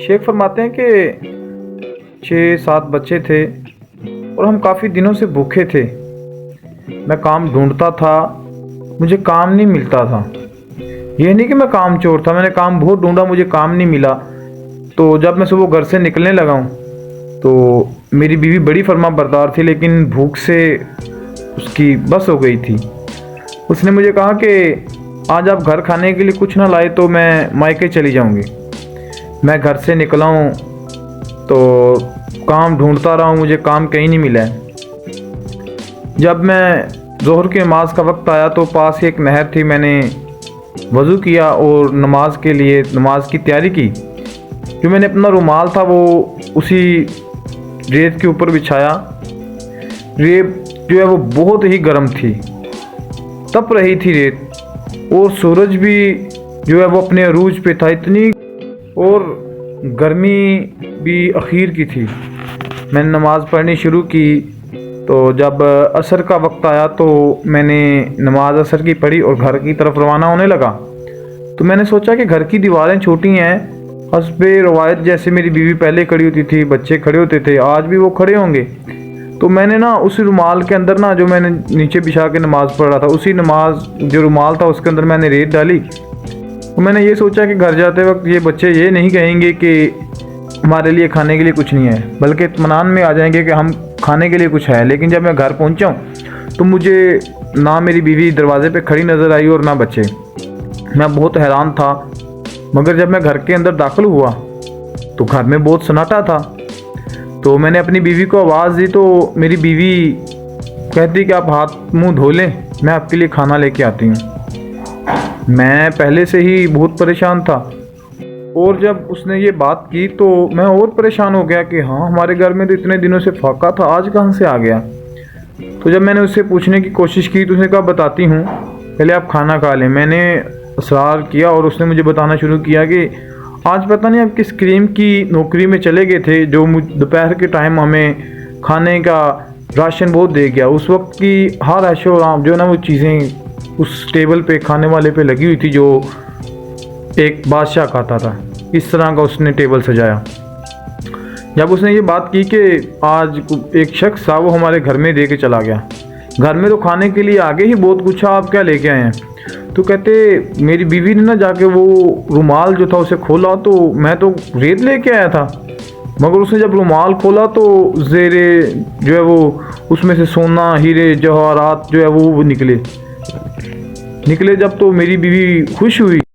शेख फरमाते हैं कि 6-7 बच्चे थे और हम काफ़ी दिनों से भूखे थे। मैं काम ढूंढता था, मुझे काम नहीं मिलता था। ये नहीं कि मैं काम चोर था, मैंने काम बहुत ढूंढा, मुझे काम नहीं मिला। तो जब मैं सुबह घर से निकलने लगा हूँ तो मेरी बीवी बड़ी फर्मा बरदार थी, लेकिन भूख से उसकी बस हो गई थी। उसने मुझे कहा कि आज आप घर खाने के लिए कुछ ना लाए तो मैं मायके चली जाऊंगी। मैं घर से निकला हूँ तो काम ढूंढता रहा हूँ, मुझे काम कहीं नहीं मिला है। जब मैं ज़ोहर की नमाज का वक्त आया तो पास ही एक नहर थी। मैंने वज़ू किया और नमाज के लिए नमाज की तैयारी की। जो मैंने अपना रुमाल था वो उसी रेत के ऊपर बिछाया। रेत जो है वो बहुत ही गर्म थी, तप रही थी रेत, और सूरज भी जो है वो अपने अरूज पे था, इतनी और गर्मी भी अखीर की थी। मैंने नमाज़ पढ़नी शुरू की तो जब असर का वक्त आया तो मैंने नमाज असर की पढ़ी और घर की तरफ रवाना होने लगा। तो मैंने सोचा कि घर की दीवारें छोटी हैं, हस्बे रवायत जैसे मेरी बीवी पहले खड़ी होती थी, बच्चे खड़े होते थे, आज भी वो खड़े होंगे। तो मैंने ना उस रुमाल के अंदर ना, जो मैंने नीचे बिछा के नमाज़ पढ़ रहा था, उसी नमाज जो रुमाल था उसके अंदर मैंने रेत डाली। तो मैंने ये सोचा कि घर जाते वक्त ये बच्चे ये नहीं कहेंगे कि हमारे लिए खाने के लिए कुछ नहीं है, बल्कि इत्मीनान में आ जाएंगे कि हम खाने के लिए कुछ है। लेकिन जब मैं घर पहुंचा तो मुझे ना मेरी बीवी दरवाजे पे खड़ी नज़र आई और ना बच्चे। मैं बहुत हैरान था। मगर जब मैं घर के अंदर दाखिल हुआ तो घर में बहुत सन्नाटा था। तो मैंने अपनी बीवी को आवाज़ दी तो मेरी बीवी कहती कि आप हाथ मुंह धो लें, मैं आपके लिए खाना लेके आती हूँ। मैं पहले से ही बहुत परेशान था और जब उसने ये बात की तो मैं और परेशान हो गया कि हाँ, हमारे घर में तो इतने दिनों से फाका था, आज कहाँ से आ गया। तो जब मैंने उससे पूछने की कोशिश की तो उसने कहा बताती हूँ, पहले आप खाना खा लें। मैंने असरार किया और उसने मुझे बताना शुरू किया कि आज पता नहीं आप किस क्रीम की नौकरी में चले गए थे जो दोपहर के टाइम हमें खाने का राशन बहुत दे गया। उस वक्त की हर ऐशो आराम जो ना वो चीज़ें उस टेबल पे खाने वाले पे लगी हुई थी जो एक बादशाह खाता था। इस तरह का उसने टेबल सजाया। जब उसने ये बात की कि आज एक शख्स था वो हमारे घर में दे के चला गया, घर में तो खाने के लिए आगे ही बहुत कुछ, आप क्या लेके आए हैं। तो कहते मेरी बीवी ने ना जाके वो रुमाल जो था उसे खोला तो मैं तो रेत लेके आया था, मगर उसने जब रुमाल खोला तो ज़ेरे जो है वो उसमें से सोना, हीरे, जवाहरात जो है वो निकले। जब तो मेरी बीवी खुश हुई।